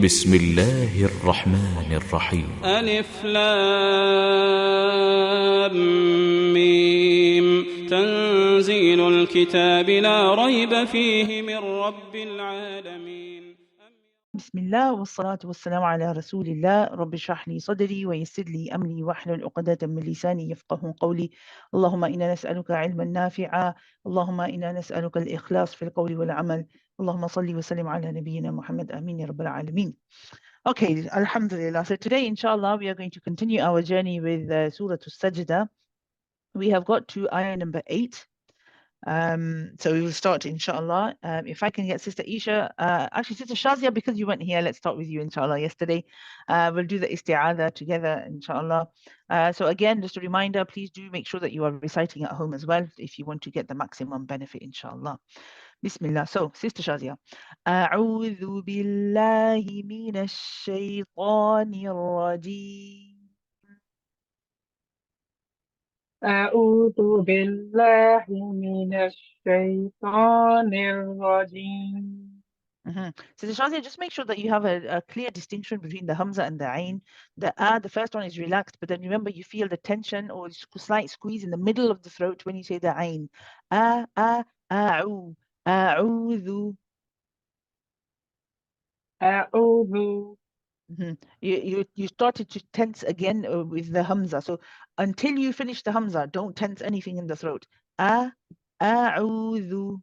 بسم الله الرحمن الرحيم. ألف لام ميم تنزيل الكتاب لا ريب فيه من رب العالمين. بسم الله والصلاة والسلام على رسول الله. رب اشرح لي صدري ويسر لي أمري واحلل عقدة من لساني يفقه قولي. اللهم إنا نسألك علما نافعا، اللهم إنا نسألك الإخلاص في القول والعمل. اللهم صل وسلم على نبينا Muhammad. Amin ya Rabbal Alameen. Okay, Alhamdulillah. So today, inshallah, we are going to continue our journey with Surah As-Sajdah. We have got to ayah number 8. So we will start, inshallah. If I can get Sister Isha, actually Sister Shazia, because you weren't here, let's start with you, inshallah, yesterday. We'll do the isti'adha together, inshallah. So again, just a reminder, please do make sure that you are reciting at home as well, if you want to get the maximum benefit, inshallah. Bismillah. So, Sister Shazia. أعوذ بالله من الشيطان الرجيم. أعوذ بالله من الشيطان الرجيم. Sister Shazia, just make sure that you have a clear distinction between the Hamza and the Ain. The first one is relaxed, but then remember you feel the tension or slight squeeze in the middle of the throat when you say the Ain. A'u, a'udhu. أعوذ. You started to tense again with the Hamza. So until you finish the Hamza, don't tense anything in the throat. A'udhu.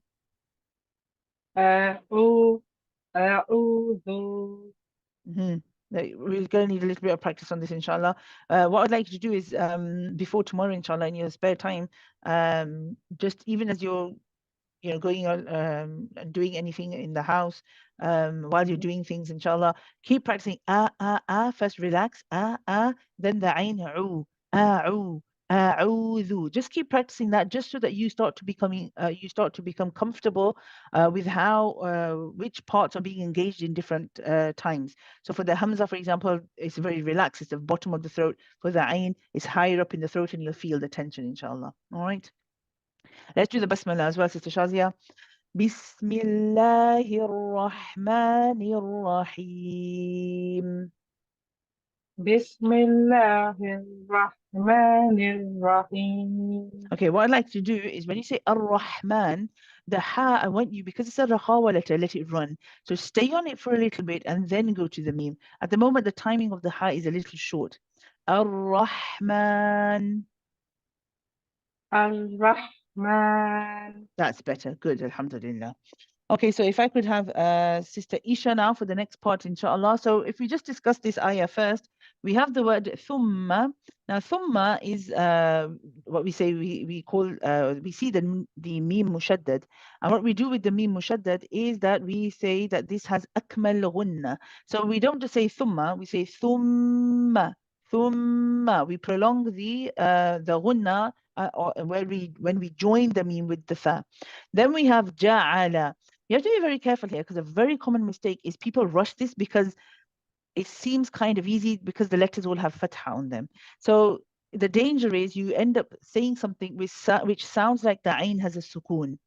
أعوذ. We're going to need a little bit of practice on this, inshallah. What I'd like you to do is, before tomorrow, inshallah, in your spare time, just even as you're, going on and doing anything in the house, while you're doing things, inshallah, keep practicing first relax, then the ain, a'udhu. Just keep practicing that, just so that you start to become comfortable with how which parts are being engaged in different times. So for the hamza, for example, it's very relaxed, it's the bottom of the throat. For the ain, it's higher up in the throat, and you'll feel the tension, inshallah. All right, let's do the basmala as well, Sister Shazia. Bismillahir Rahmanir Rahim. بسم الله الرحمن الرحيم. Okay, what I'd like to do is when you say Ar-Rahman, the ha, I want you, because it's a rakhawa letter, let it run. So stay on it for a little bit and then go to the meme. At the moment, the timing of the ha is a little short. Ar-Rahman. الرحمن. That's better. Good, alhamdulillah. Okay, so if I could have Sister Isha now for the next part, inshallah. So if we just discuss this ayah first, we have the word thumma. Now, thumma is what we say, we call, we see the mim mushaddad. And what we do with the mim mushaddad is that we say that this has akmal ghunna. So we don't just say thumma, we say thumma, thumma. We prolong the ghunna when we join the mim with the fa. Then we have ja'ala. You have to be very careful here, because a very common mistake is people rush this because it seems kind of easy because the letters all have fatha on them. So the danger is you end up saying something which sounds like the ain has a sukoon.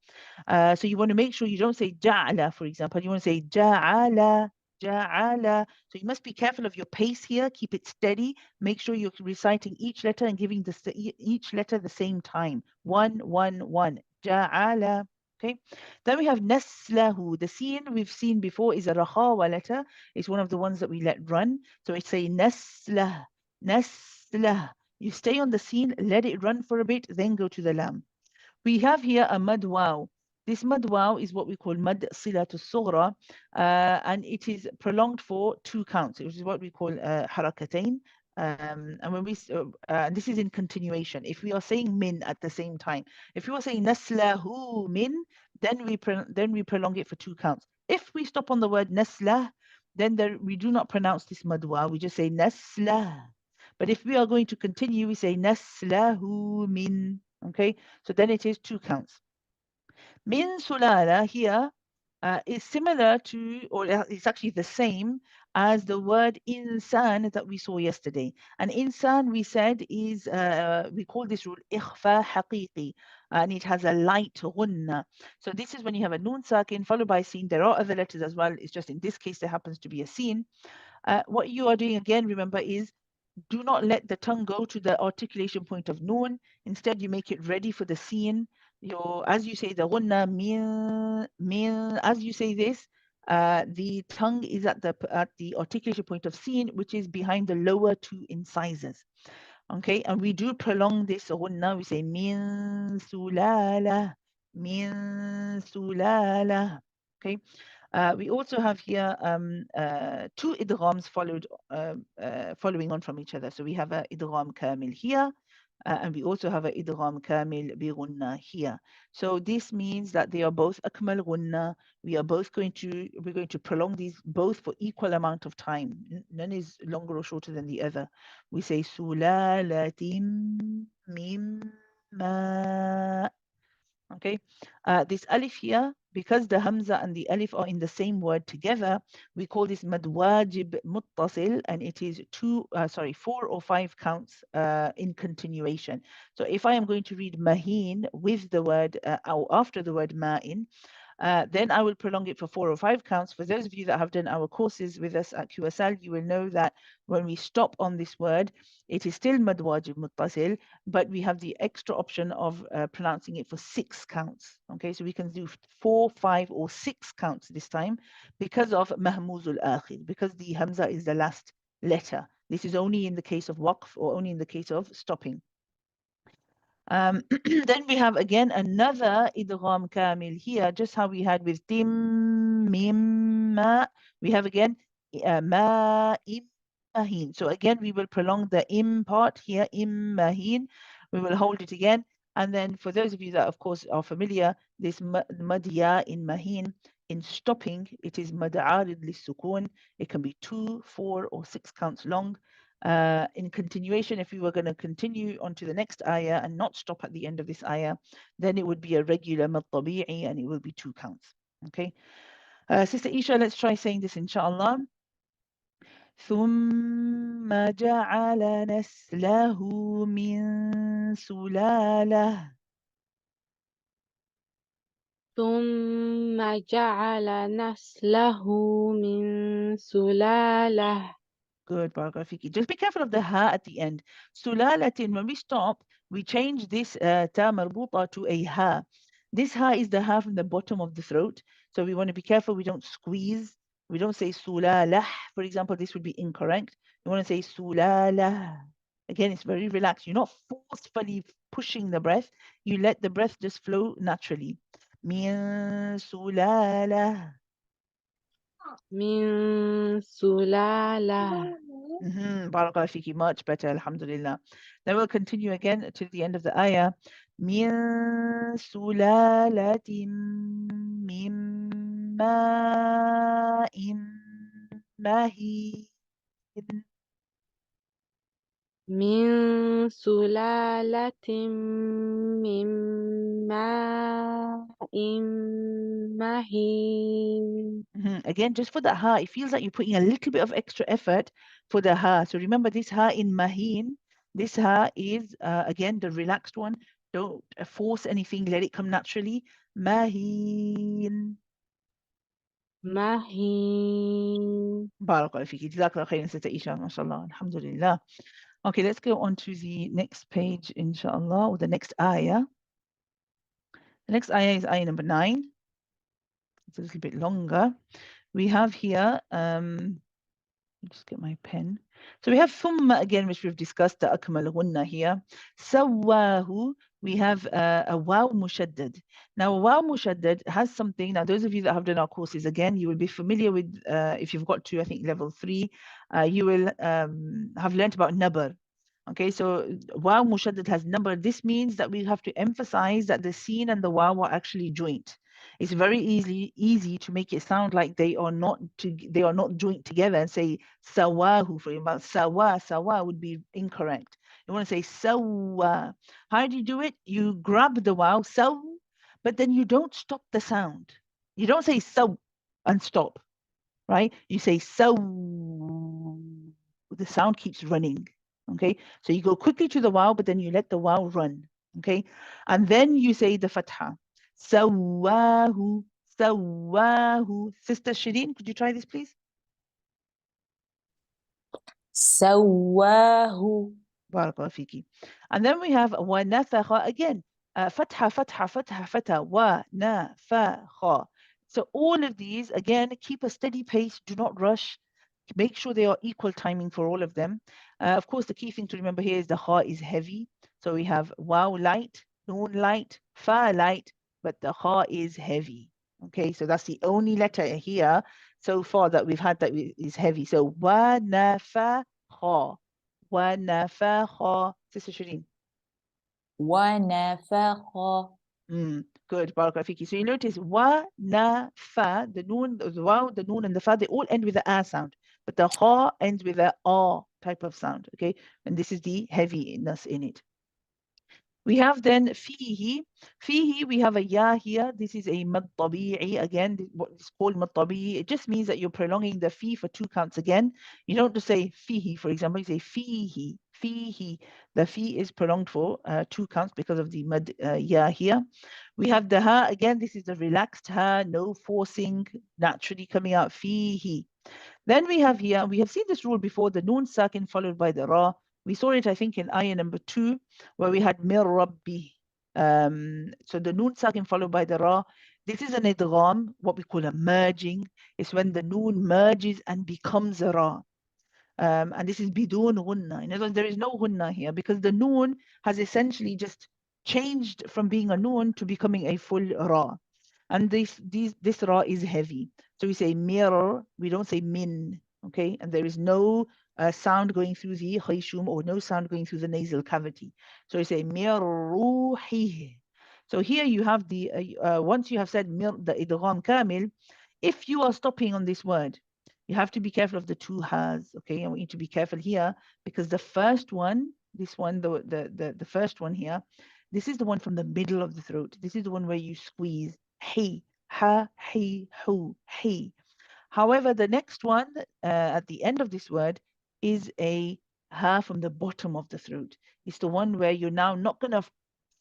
So you want to make sure you don't say ja'ala, for example. You want to say ja'ala, ja'ala. So you must be careful of your pace here. Keep it steady. Make sure you're reciting each letter and giving each letter the same time. 1, 1, 1. Ja'ala. Okay, then we have naslahu. The sin we've seen before is a rakhawa letter. It's one of the ones that we let run. So it's a naslah, naslah. You stay on the sin, let it run for a bit, then go to the lam. We have here a mad waw. This mad waw is what we call mad silatu sughra, and it is prolonged for 2 counts, which is what we call harakatain. And when this is in continuation. If we are saying min at the same time, if you are saying naslahu min, then we prolong it for 2 counts. If we stop on the word naslah, then we do not pronounce this madwa. We just say naslah. But if we are going to continue, we say naslahu min. Okay, so then it is 2 counts. Min sulala here, is similar to, or it's actually the same as the word insan that we saw yesterday. And insan, we said, is, we call this rule ikhfa haqiqi, and it has a light ghunna. So this is when you have a noon sakin followed by sin. There are other letters as well. It's just in this case, there happens to be a sin. What you are doing again, remember, is do not let the tongue go to the articulation point of noon. Instead, you make it ready for the sin. As you say the ghunna, min, as you say this, the tongue is at the articulation point of sin, which is behind the lower two incisors. Okay, and we do prolong this ghunna. We say min sulala, min sulala. Okay. We also have here two idghams following on from each other. So we have a idgham kamil here, and we also have a idgham kamil bi ghunna here. So this means that they are both akmal ghunna. We're going to prolong these both for equal amount of time. None is longer or shorter than the other. We say sulalatin mimma. Okay, this alif here, because the hamza and the alif are in the same word together, we call this mad wajib muttasil, and it is 4 or 5 counts in continuation. So if I am going to read mahin with the word or after the word ma'in, then I will prolong it for 4 or 5 counts. For those of you that have done our courses with us at QSL, you will know that when we stop on this word, it is still mad wajib muttasil, but we have the extra option of pronouncing it for 6 counts. Okay, so we can do 4, 5, or 6 counts this time because of mahmuzul akhir, because the hamza is the last letter. This is only in the case of waqf or only in the case of stopping. Then we have again another idgham kamil here, just how we had with tim, mim, ma. We have again ma, im, mahin. So again, we will prolong the im part here, im, mahin. We will hold it again. And then for those of you that, of course, are familiar, this madya in mahin, in stopping, it is mad'arid lis-sukun. It can be 2, 4, or 6 counts long. In continuation, if we were going to continue on to the next ayah and not stop at the end of this ayah, then it would be a regular mad tabi'i and it will be 2 counts. Okay. Sister Isha, let's try saying this, inshallah. ثم جعل نسله من سلالة. ثم جعل نسله من سلالة. Good, Barakallahu Fiki. Just be careful of the ha at the end. Sulalatin, when we stop, we change this ta marbuta to a ha. This ha is the ha from the bottom of the throat. So we want to be careful we don't squeeze. We don't say sulalah. For example, this would be incorrect. You want to say sulalah. Again, it's very relaxed. You're not forcefully pushing the breath. You let the breath just flow naturally. Min sulalah. من سلالة. Barakallahu fiki, much better, alhamdulillah. Then we'll continue again to the end of the ayah. Min sulalatin min ma'in mahin. من سلالة من ماء مهين. Again, just for the ha, it feels like you're putting a little bit of extra effort for the ha. So remember this ha in mahin, this ha is, again, the relaxed one. Don't force anything, let it come naturally. Mahin. مهين. Barakallahu fiki. Jazakallah khairan, Sister Isha, mashallah, alhamdulillah. Okay, let's go on to the next page, inshallah, or the next ayah. The next ayah is ayah number 9. It's a little bit longer. We have here, just get my pen. So we have thumma again, which we've discussed, the akmal ghunna here. Sawahu, we have a waw mushaddad. Now, waw mushaddad has something. Now, those of you that have done our courses, again, you will be familiar with, if you've got to, I think, level 3, you will have learnt about nabar. Okay, so waw mushaddad has number. This means that we have to emphasize that the sin and the waw are actually joint. It's very easy to make it sound like they are not joint together and say sawahu, for example. Sawa would be incorrect. You want to say sawa. How do you do it? You grab the waw, saw, but then you don't stop the sound. You don't say so and stop, right? You say so. The sound keeps running. Okay, so you go quickly to the wow, but then you let the wow run. Okay, and then you say the fatha. Sawahu, sawahu. Sister Shireen, could you try this, please? سواه Barakallahu fiki. And then we have wa nafakha again. Fatha, fatha, fatha, fatha, wa nafakha. So all of these, again, keep a steady pace. Do not rush. Make sure they are equal timing for all of them. Of course, the key thing to remember here is the ha is heavy. So we have wow light, noon light, fa light, but the ha is heavy. Okay, so that's the only letter here so far that we've had that is heavy. So wa nafakha. ونفخ. Sister Shireen. ونفخ Good. Barakallahu fiki. So you notice wa, na, fa, the noon, the wow, the noon, and the fa, they all end with a sound. But the ha ends with a type of sound. Okay. And this is the heaviness in it. We have then fihi. Fihi, we have a ya here. This is a mad tabi'i. Again, what is called mad tabi'i. It just means that you're prolonging the fi for 2 counts again. You don't just say fihi, for example. You say fihi, fihi. The fi is prolonged for 2 counts because of the mad ya here. We have the ha. Again, this is the relaxed ha, no forcing, naturally coming out. Fihi. Then we have here, we have seen this rule before, the noon sakin followed by the ra. We saw it, I think, in ayah number 2, where we had mir rabbi. So the noon sakin followed by the ra. This is an idgham, what we call a merging. It's when the noon merges and becomes a ra. And this is bidun gunna. In other words, there is no gunna here because the noon has essentially just changed from being a noon to becoming a full ra. And this ra is heavy. So we say mirror, we don't say min, okay? And there is no sound going through the khayshum or no sound going through the nasal cavity. So we say mirruhi. So here you have the, once you have said the idgham kamil, if you are stopping on this word, you have to be careful of the 2 has, okay? I want you to be careful here because the first one, this one, the first one here, this is the one from the middle of the throat. This is the one where you squeeze. He, ha, he, hu, he. However, the next one at the end of this word is a ha from the bottom of the throat. It's the one where you're now not going to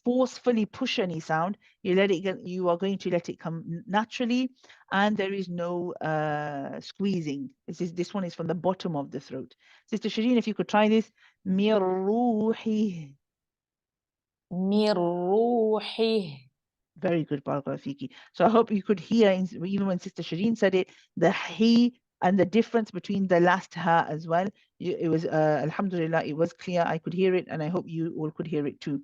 forcefully push any sound. You let it get, you are going to let it come naturally, and there is no squeezing. This one is from the bottom of the throat. Sister Shireen, if you could try this. Mir ruhi. من روحه Very good, Barakallahu Fiki. So I hope you could hear, even when Sister Shireen said it, the he and the difference between the last ha as well. It was, alhamdulillah, it was clear. I could hear it, and I hope you all could hear it too.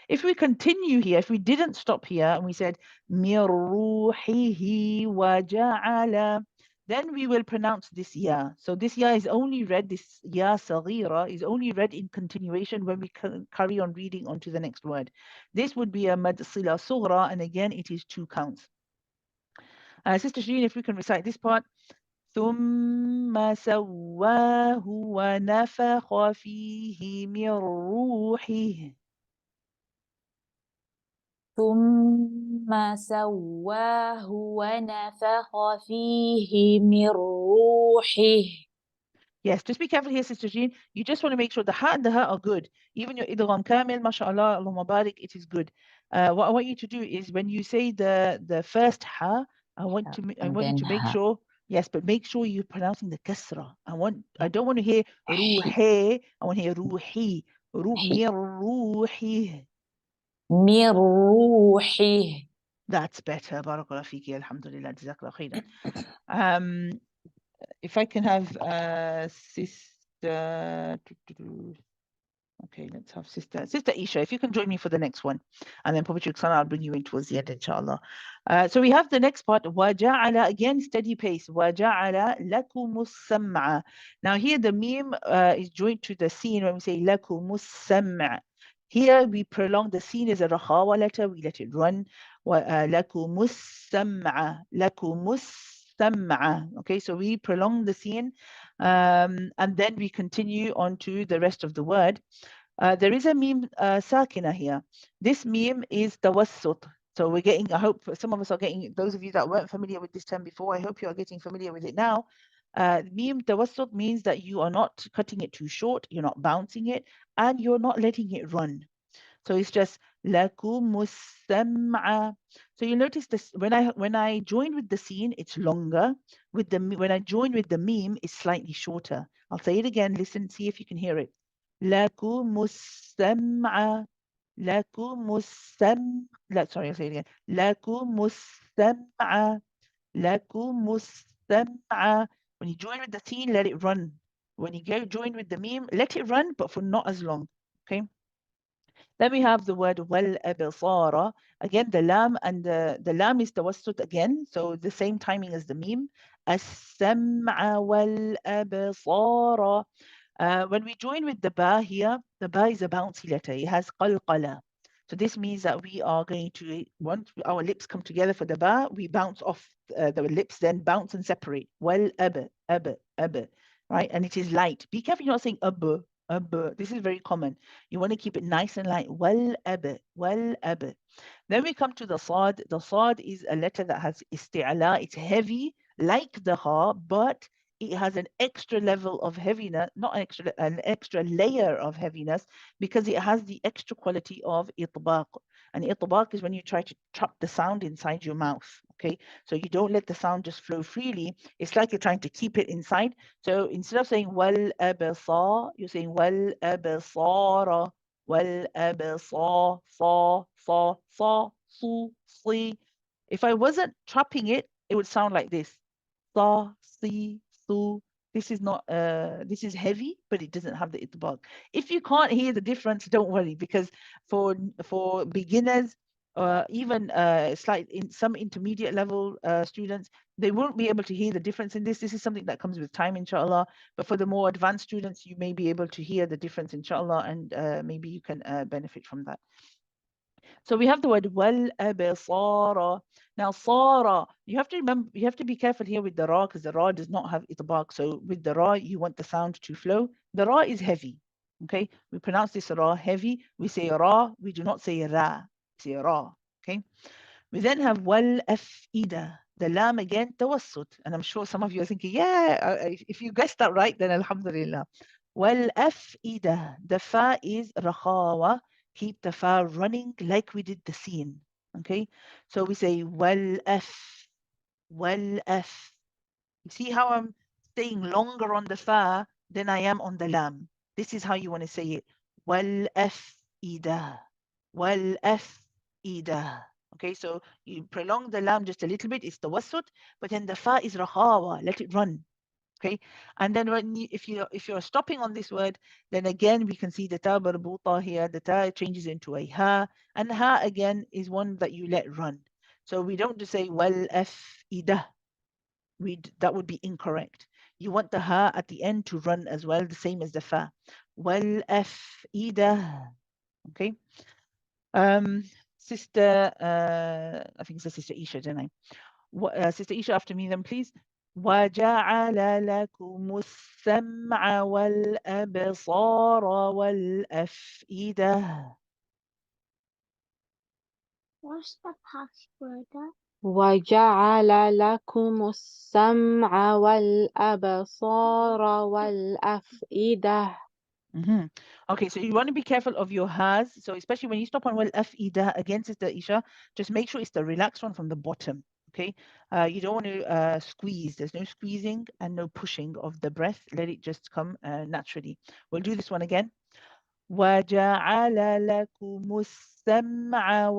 If we continue here, if we didn't stop here and we said, min ruhihi wa ja'ala, then we will pronounce this ya. So this ya is only read, this ya saghira is only read in continuation when we carry on reading on to the next word. This would be a mad sila sughra, and again, it is 2 counts. Sister Shireen, if we can recite this part. ثم سواه ونفخ فيه من روحه. ثم سواه ونفخ فيه من روحه. Yes, just be careful here, Sister Jean. You just want to make sure the ha and the ha are good. Even your idgham kamil, mashallah, Allahumma barik, it is good. What I want you to do is when you say the first ha, I want you to make sure, yes, but make sure you're pronouncing the kasra. I don't want to hear ruhi, I want to hear ruhi. Mir ruhi. من روحه. That's better. Barakallah fiki. Alhamdulillah. Jazakallah khairan. If I can have sister. Okay, let's have Sister Isha. If you can join me for the next one, and then Prophet Sana, I'll bring you in towards the end, inshallah. So we have the next part. وَجَعَلَ, again, steady pace. وَجَعَلَ لَكُمُ السَّمْعَ. Now here the meme is joined to the sin when we say لَكُمُ السَّمْعَ. Here we prolong the sin as a rakhawa letter. We let it run. لَكُمُ السَّمْعَ. لَكُمُ السَّمْعَ. Okay, so we prolong the sin, and then we continue on to the rest of the word. There is a meme sakina here. This meme is tawassut. So we're getting, I hope some of us are getting, those of you that weren't familiar with this term before, I hope you are getting familiar with it now. Mim tawassut means that you are not cutting it too short, you're not bouncing it, and you're not letting it run. So it's just lakumus sam'a. So you notice this when I join with the scene, it's longer. When I join with the meme, it's slightly shorter. I'll say it again. Listen, see if you can hear it. Lakumus sam'a. Lakumus sam. Sorry, I'll say it again. Lakumus sam'a. Lakumus sam'a. When you join with the scene, let it run. When you go join with the meme, let it run, but for not as long. Okay. Then we have the word wal absara. Again, the lam and the lam is tawassut again, so the same timing as the meme. As-sam'a wal absara. When we join with the ba here, the ba is a bouncy letter. It has qalqala. So this means that we are going to, once our lips come together for the ba, we bounce off the lips, then bounce and separate. Wal ab, right? And it is light. Be careful you're not saying ab. This is very common. You want to keep it nice and light. Wal ab. Then we come to the sad. The sad is a letter that has isti'ala. It's heavy, like the ha, but it has an extra level of heaviness, not an extra layer of heaviness, because it has the extra quality of itbaq. And itbaq is when you try to trap the sound inside your mouth. Okay, so you don't let the sound just flow freely. It's like you're trying to keep it inside. So instead of saying wal absa, you're saying wal absara, wal absa, su, si. If I wasn't trapping it, it would sound like this. Sa, si, su. This is not this is heavy, but it doesn't have the itbaq. If you can't hear the difference, don't worry, because for beginners, even in some intermediate level students, they won't be able to hear the difference in this. This is something that comes with time, inshallah. But for the more advanced students, you may be able to hear the difference, inshallah, and maybe you can benefit from that. So we have the word wal absara. Now sara, you have to remember, you have to be careful here with the ra, because the ra does not have itbaq. So with the ra, you want the sound to flow. The ra is heavy. Okay, we pronounce this ra heavy. We say ra, we do not say ra. We say ra. Okay. We then have wal afida. The lam again, tawassut. And I'm sure some of you are thinking, yeah, if you guessed that right, then alhamdulillah. Wal afida. The fa is rakhawa. Keep the fa running like we did the scene. Okay, so we say wal af. You see how I'm staying longer on the fa than I am on the lam. This is how you want to say it. Wal afida. Wal afida. Okay, so you prolong the lam just a little bit, it's tawassut, but then the fa is rakhawa, let it run. Okay, and then when if you're stopping on this word, then again we can see the ta marbuta here. The ta changes into a ha, and ha again is one that you let run. So we don't just say wal afida. That would be incorrect. You want the ha at the end to run as well, the same as the fa. Wal afida. Okay. Sister, I think it's a Sister Isha, didn't I? Sister Isha, after me then, please. وَجَعَلَ لَكُمُ السَّمْعَ وَالْأَبْصَارَ وَالْأَفْئِدَةَ. What's the password? وَجَعَلَ لَكُمُ السَّمْعَ وَالْأَبْصَارَ وَالْأَفْئِدَةَ. Okay, so you want to be careful of your has. So especially when you stop on afida again, Sister Isha, just make sure it's the relaxed one from the bottom. Okay, you don't want to squeeze. There's no squeezing and no pushing of the breath. Let it just come naturally. We'll do this one again. وَجَعَلَ لَكُمُ السَّمْعَ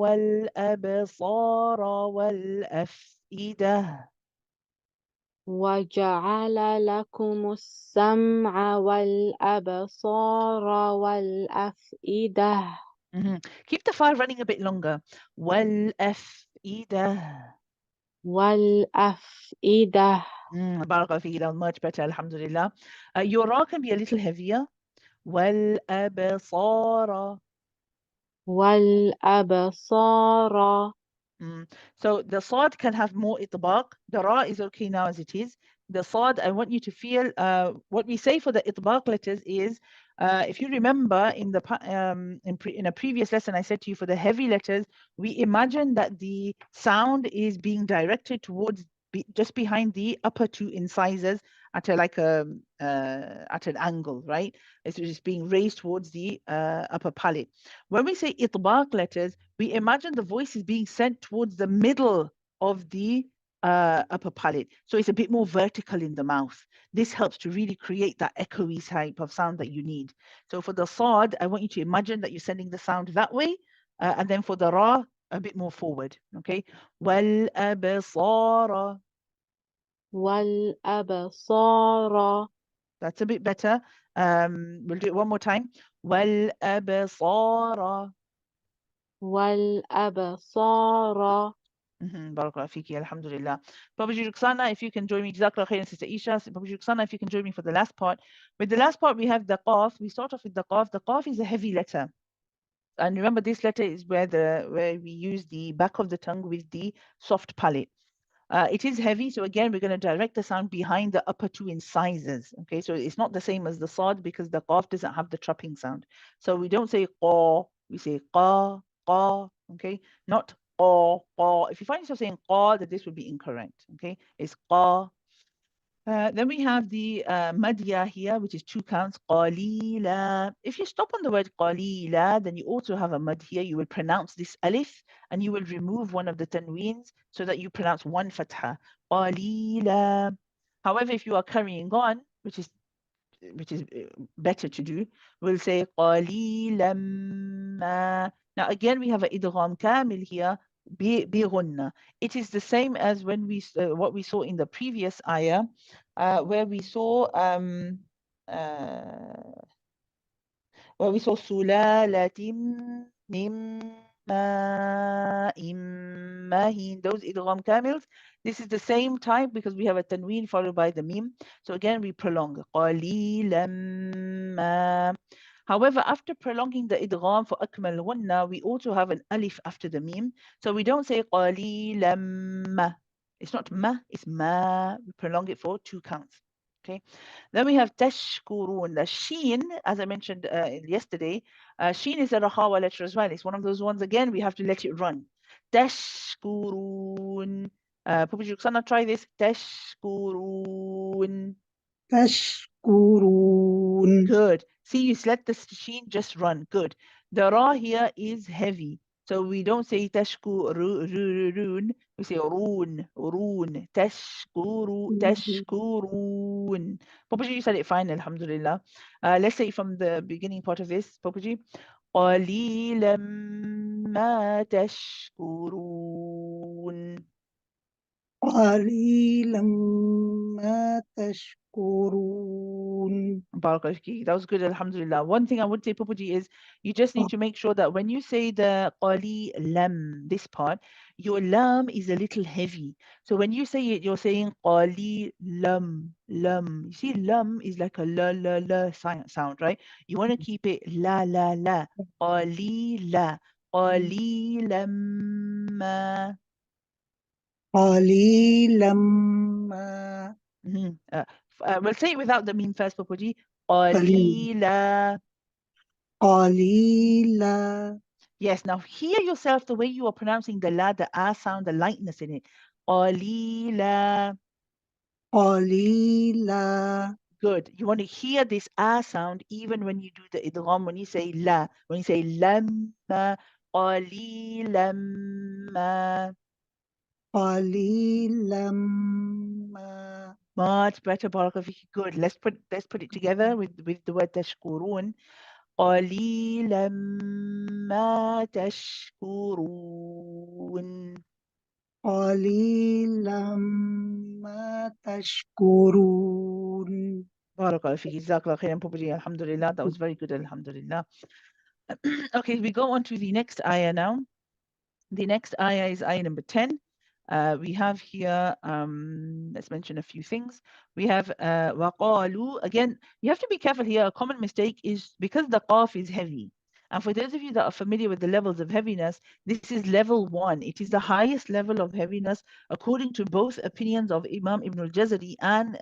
وَالْأَبْصَارَ وَالْأَفْئِدَةَ. وَجَعَلَ لَكُمُ السَّمْعَ وَالْأَبْصَارَ وَالْأَفْئِدَةَ. Keep the file running a bit longer. وَالْأَفْئِدَةَ. وَالْأَفْئِدَةَ. Barakallahu feeku, much better, alhamdulillah. Your ra can be a little heavier. وَالْأَبْصَارَ. وَالْأَبْصَارَ. So the sad can have more itbaq. The ra is okay now as it is. The sad, I want you to feel what we say for the itbaq letters is If you remember in in a previous lesson, I said to you for the heavy letters, we imagine that the sound is being directed towards just behind the upper two incisors at at an angle, right? It's just being raised towards the upper palate. When we say itbaq letters, we imagine the voice is being sent towards the middle of the upper palate. So it's a bit more vertical in the mouth. This helps to really create that echoey type of sound that you need. So for the sad, I want you to imagine that you're sending the sound that way. And then for the ra, a bit more forward. Okay. Wal absara. والأبصار That's a bit better. We'll do it one more time. Wal absara. والأبصار Barakallah fiki, alhamdulillah. Babaji Ruxana, if you can join me, Jazakallah khair, and Sister Isha. Babaji Ruxana, if you can join me for the last part. With the last part, we have the qaf. We start off with the qaf. The qaf is a heavy letter. And remember, this letter is where we use the back of the tongue with the soft palate. It is heavy, so again, we're going to direct the sound behind the upper two incisors. Okay, so it's not the same as the sad because the qaf doesn't have the trapping sound. So we don't say qa, we say qa, qa. Okay, not qa, qa. If you find yourself saying qa, that this would be incorrect. Okay, it's qa. Then we have the madya here, which is 2 counts. Qalila. If you stop on the word qalila, then you also have a mad here. You will pronounce this alif and you will remove one of the tanweens so that you pronounce one fatha. Qalila. However, if you are carrying on, which is better to do, we'll say qalilan ma. Now again, we have an idgham kamil here, bi ghunna. It is the same as when what we saw in the previous ayah, where we saw uh, sulalatim min ma'in mahin. Those idgham kamils. This is the same type because we have a tanween followed by the mim. So again, we prolong. Qalilan ma. However, after prolonging the idgham for akmal ghunna, we also have an alif after the mim. So we don't say qalilan ma. It's not ma, it's ma. We prolong it for 2 counts. Okay. Then we have tashkurun. The sheen, as I mentioned yesterday, sheen is a rahawa letter as well. It's one of those ones, again, we have to let it run. Tashkurun. Papa Juksana, try this. Tashkurun. تشكرون. Good. See, you let the sheen just run. Good. The ra here is heavy. So we don't say tashkurun. We say roon, roon. Tashkurun. Papaji, you said it fine, alhamdulillah. Let's say from the beginning part of this, Papaji. قليلا ما تشكرون. قليلا ما تشكرون. Barakallahu feeki. That was good, alhamdulillah. One thing I would say, Pupuji, is you just need to make sure that when you say the qali lam, this part, your lam is a little heavy. So when you say it, you're saying qali lam, lam. You see, lam is like a la la la sound, right? You want to keep it la la la. Qali la. Qali lam. قليلا ما We'll say it without the meme first, Pupuji. قليلا Qalila. قليلا Yes, now hear yourself the way you are pronouncing the la, the ah sound, the lightness in it. Qalila. قليلا Good. You want to hear this ah sound even when you do the idgham, when you say la, when you say lamma, qalilamma. قليلا ما Much better, Barakallahu feeki. Good. Let's put it together with the word tashkurun. قليلا ما تشكرون. قليلا ما تشكرون. Barakallahu feeki. Jazakallah khairan, Pupaji. Alhamdulillah. That was very good, alhamdulillah. Okay, we go on to the next ayah now. The next ayah is ayah number 10. We have here, let's mention a few things. We have waqalu. Again, you have to be careful here. A common mistake is because the qaf is heavy And for those of you that are familiar with the levels of heaviness, this is level 1. It is the highest level of heaviness according to both opinions of Imam Ibn al-Jazari and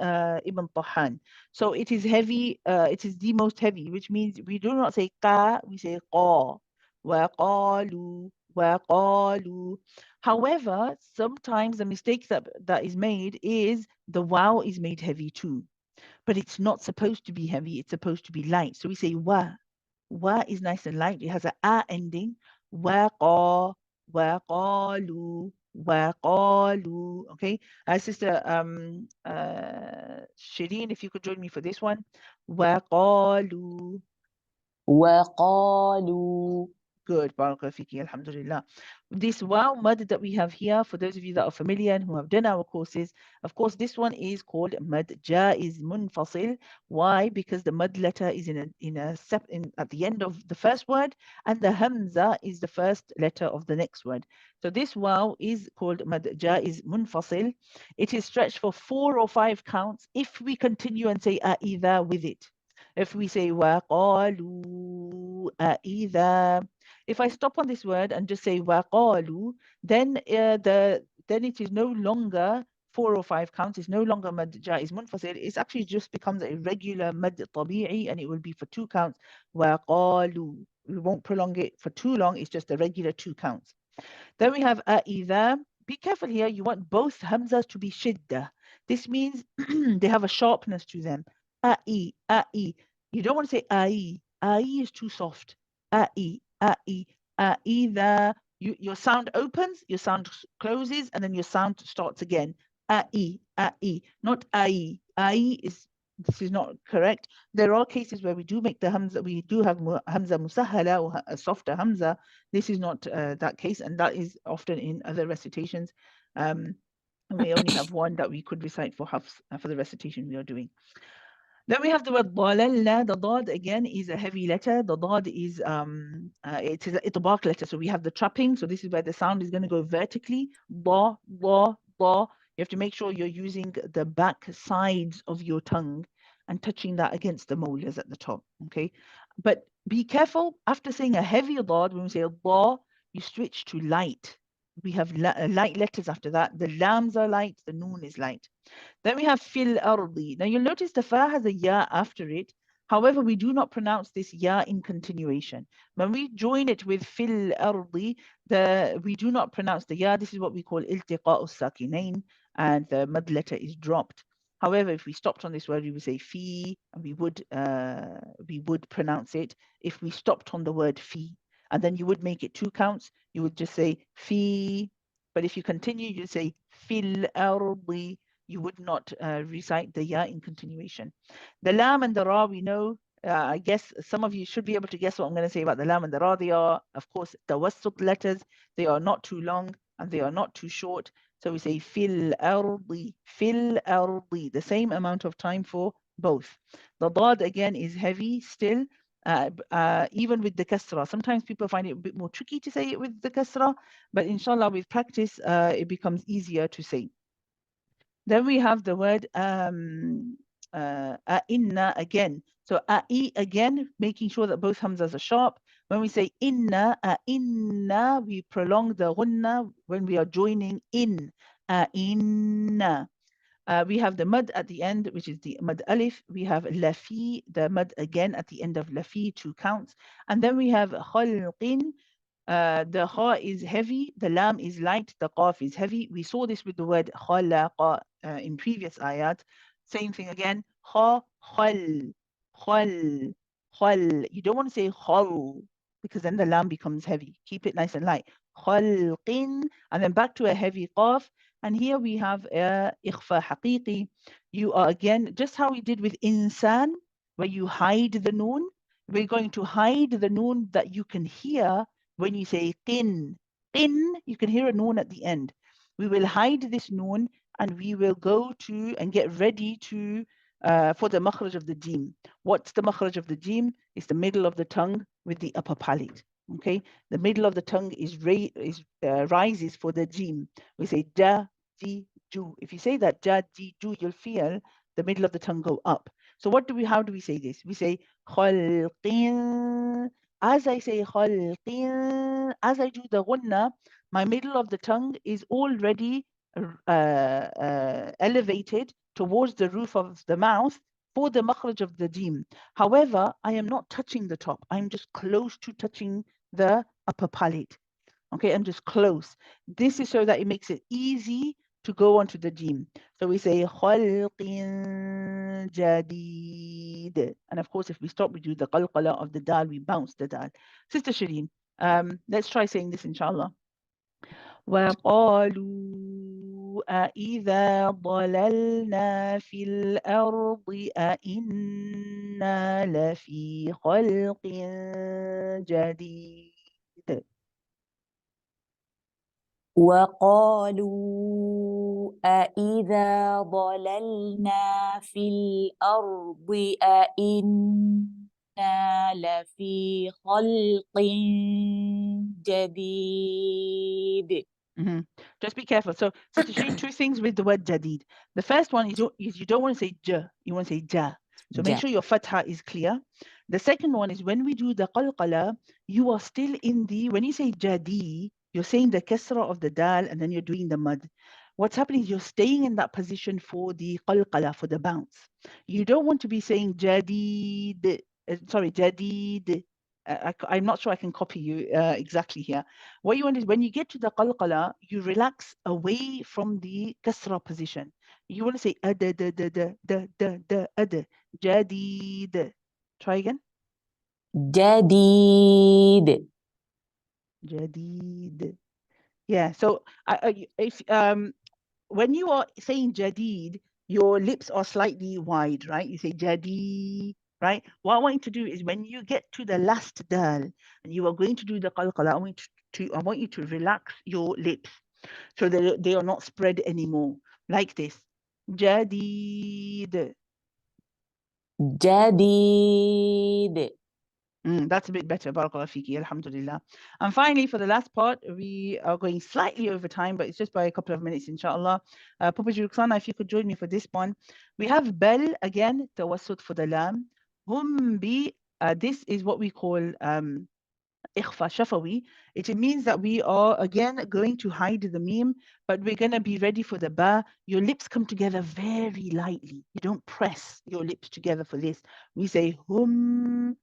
Ibn Tahan. So it is heavy, it is the most heavy, which means we do not say qa, we say qa. وَقَالُوا وَقَالُوا. However, sometimes the mistake that is made is the wow is made heavy too. But it's not supposed to be heavy, it's supposed to be light. So we say wa. Wa is nice and light. It has a ending. Waqa, waqalu, waqalu. Okay. Sister Shireen, if you could join me for this one. Waqalu. وقالوا. Good, Barakallahu fiki, alhamdulillah. This wow mud that we have here, for those of you that are familiar and who have done our courses, of course, this one is called mud jaiz munfasil. Why? Because the mud letter is at the end of the first word, and the hamza is the first letter of the next word. So this wow is called mud jaiz munfasil. It is stretched for 4 or 5 counts if we continue and say either with it. If we say وَقَالُوا أَإِذَا, if I stop on this word and just say وَقَالُوا, then it is no longer 4 or 5 counts. It's no longer mad jaiz munfasil. It actually just becomes a regular mad tabi'i, and it will be for 2 counts. وَقَالُوا. We won't prolong it for too long. It's just a regular 2 counts. Then we have أَإِذَا. Be careful here. You want both hamzas to be shiddah. This means they have a sharpness to them. A'i, a'i. You don't want to say a'i. A'i is too soft. A'i, a'i, a'idha. Your sound opens, your sound closes, and then your sound starts again. A'i, a'i, not a'i. This is not correct. There are cases where we do make the hamza, we do have hamza musahala or a softer hamza. This is not that case, and that is often in other recitations. We only have one that we could recite for hafs, for the recitation we are doing. Then we have the word ضَلَلْنَا. The dad again is a heavy letter. The dad is it is an itbaq letter. So we have the trapping. So this is where the sound is going to go vertically. Ba, ba, ba. You have to make sure you're using the back sides of your tongue and touching that against the molars at the top. Okay. But be careful, after saying a heavy dad, when we say ba, you switch to light. We have light letters after that. The lams are light, the noon is light. Then we have fil ardi. Now you'll notice the fa has a ya after it. However, we do not pronounce this ya in continuation. When we join it with fil ardi, we do not pronounce the ya. This is what we call iltiqa'u sakinain, and the mad letter is dropped. However, if we stopped on this word, we would say fi, and we would pronounce it. If we stopped on the word fi, and then you would make it 2 counts, you would just say fi. But if you continue, you say fil ardi. You would not recite the ya in continuation. The lam and the ra, we know, I guess some of you should be able to guess what I'm going to say about the lam and the ra. They are, of course, tawassut letters. They are not too long and they are not too short. So we say fil ardi, the same amount of time for both. The dad again is heavy still, even with the kasra. Sometimes people find it a bit more tricky to say it with the kasra, but inshallah with practice, it becomes easier to say. Then we have the word inna again. So a'i again, making sure that both hamzas are sharp. When we say inna, inna, we prolong the ghunna when we are joining in. Inna. We have the mud at the end, which is the mud alif. We have lafi, the mud again at the end of lafi, 2 counts. And then we have khalqin. The ha is heavy, the lam is light, the qaf is heavy. We saw this with the word khalaqa in previous ayat. Same thing again. Kha, khal, khal, khal. You don't want to say khal because then the lam becomes heavy. Keep it nice and light. Khalqin, and then back to a heavy qaf. And here we have ikhfa haqiqi. You are again, just how we did with insan, where you hide the noon. We're going to hide the noon that you can hear when you say qin. Qin, you can hear a noon at the end. We will hide this noon and we will go to and get ready to for the makhraj of the jim. What's the makhraj of the jim? It's the middle of the tongue with the upper palate. Okay, the middle of the tongue rises for the jim. We say ja, ji, ju. If you say that ja, ji, ju, you'll feel the middle of the tongue go up. So how do we say this? We say khalqin as I say خلق, as I do the gunna, my middle of the tongue is already elevated towards the roof of the mouth for the makhraj of the jim. However, I am not touching the top. I'm just close to touching the upper palate. Okay, I'm just close. This is so that it makes it easy to go onto the jim. So we say خلق جديد. And of course, if we stop, we do the qalqala of the dal, we bounce the dal. Sister Shireen, let's try saying this, inshallah. وقالوا أإذا ضللنا في الأرض أإنا لفي خلق جديد. وقالوا أإذا ضللنا في الأرض أإنا لفي خلق جديد. Just be careful. So, Sister Shireen, two things with the word jadid. The first one is you don't want to say j, you want to say ja. So make Ja. sure your fatha is clear. The second one is when we do the qalqala, you are still in the, when you say jadi, you're saying the kasra of the dal and then you're doing the mud. What's happening is you're staying in that position for the qalqala, for the bounce. You don't want to be saying jadid, jadid. I'm not sure I can copy you exactly here. What you want is when you get to the qalqala, you relax away from the kasra position. You want to say ada da da da da da da ada jadid. Try again. جديد. Jadid. Yeah. So if when you are saying jadid, your lips are slightly wide, right? You say jadi, right? What I want you to do is when you get to the last dal and you are going to do the qalqala, I want you to relax your lips so that they are not spread anymore. Like this. Jadid. جديد. That's a bit better. Barakallah fiki. Alhamdulillah. And finally, for the last part, we are going slightly over time, but it's just by a couple of minutes, inshallah. Papa Ruxana, if you could join me for this one. We have bel again, tawassut for the lam. Hum bi, this is what we call ikhfa shafawi. It means that we are again going to hide the meme, but we're going to be ready for the ba. Your lips come together very lightly. You don't press your lips together for this. We say hum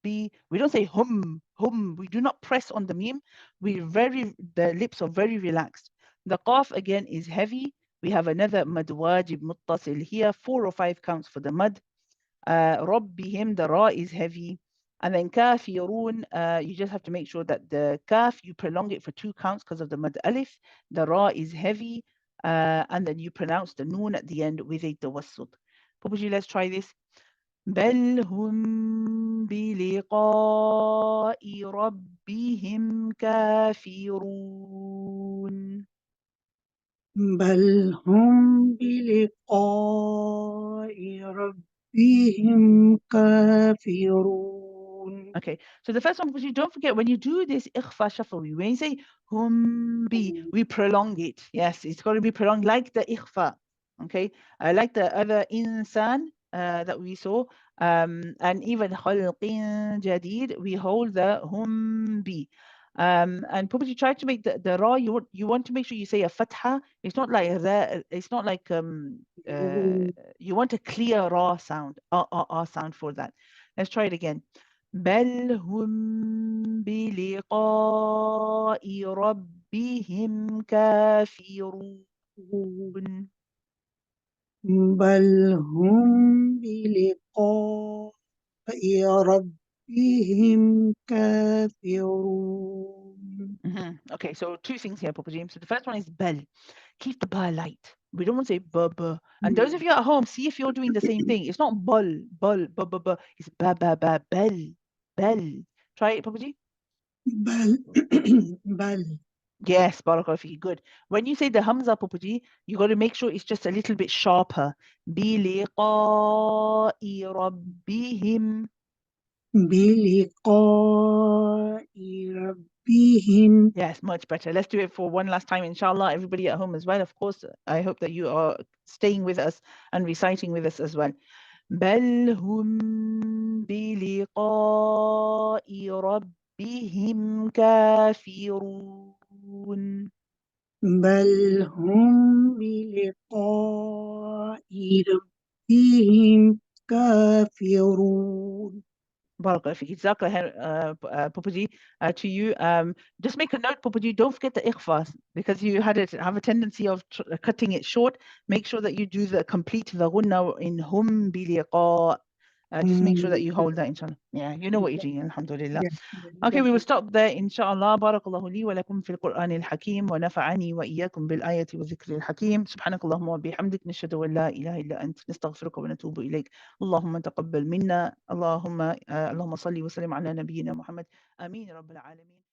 bi. We don't say hum. We do not press on the meme. The lips are very relaxed. The qaf again is heavy. We have another mad wajib muttasil here, 4 or 5 counts for the mad. ربهم, the ra is heavy. And then kafirun, you just have to make sure that the kaf, you prolong it for 2 counts because of the mad alif. The ra is heavy. And then you pronounce the noon at the end with a tawassut. Pupuji, let's try this. بل هم بلقاء ربهم كافرون. بل هم بلقاء ربهم كافرون. Okay, so the first one, because you don't forget when you do this ikhfa shafawi, when you say hum bi, we prolong it. Yes, it's got to be prolonged like the ikhfa. Okay, like the other insan that we saw, and even khalqin jadid, we hold the hum bi. And probably try to make the ra, you want to make sure you say a fatha. It's not like that. It's not like you want a clear ra sound, sound for that. Let's try it again. بل هم بلقاء ربهم كافرون. بل هم بلقاء ربهم كافرون. Okay, so 2 things here, Papa James. So the first one is bel. Keep the ba light. We don't want to say ba. And those of you at home, see if you're doing the same thing. It's not bul, ba. It's ba, bel. Try it, Papa G. بل بل Yes, Barakallahu Fiki, good. When you say the Hamza, Pupuji, you got to make sure it's just a little bit sharper. بِلِقَاءِ رَبِّهِمْ. بلقاء ربهم. Yes, much better. Let's do it for one last time, inshallah. Everybody at home as well. Of course, I hope that you are staying with us and reciting with us as well. بل هم بلقاء ربهم كافرون. بل هم بلقاء ربهم كافرون. Barakallah fiki. Jazakallah khair, Pupaji, to you. Just make a note, Pupaji, don't forget the ikhfa, because you have a tendency of cutting it short. Make sure that you do complete the ghunna in hum biliqa. Just make sure that you hold that, inshallah. Yeah, you know what you're doing, alhamdulillah. Yes, Okay, we will stop there, inshallah. Barakallahu li wa lakum fil Qur'an al-Hakim wa nafa'ani wa iyyakum bil ayati wa dhikri al-Hakim. Subhanakallahumma wa bihamdik nashhadu an la ilaha illa ant nastaghfiruka wa natubu ilayk. اللهم تقبل منا اللهم اللهم صل وسلم على نبينا محمد آمين يا رب العالمين.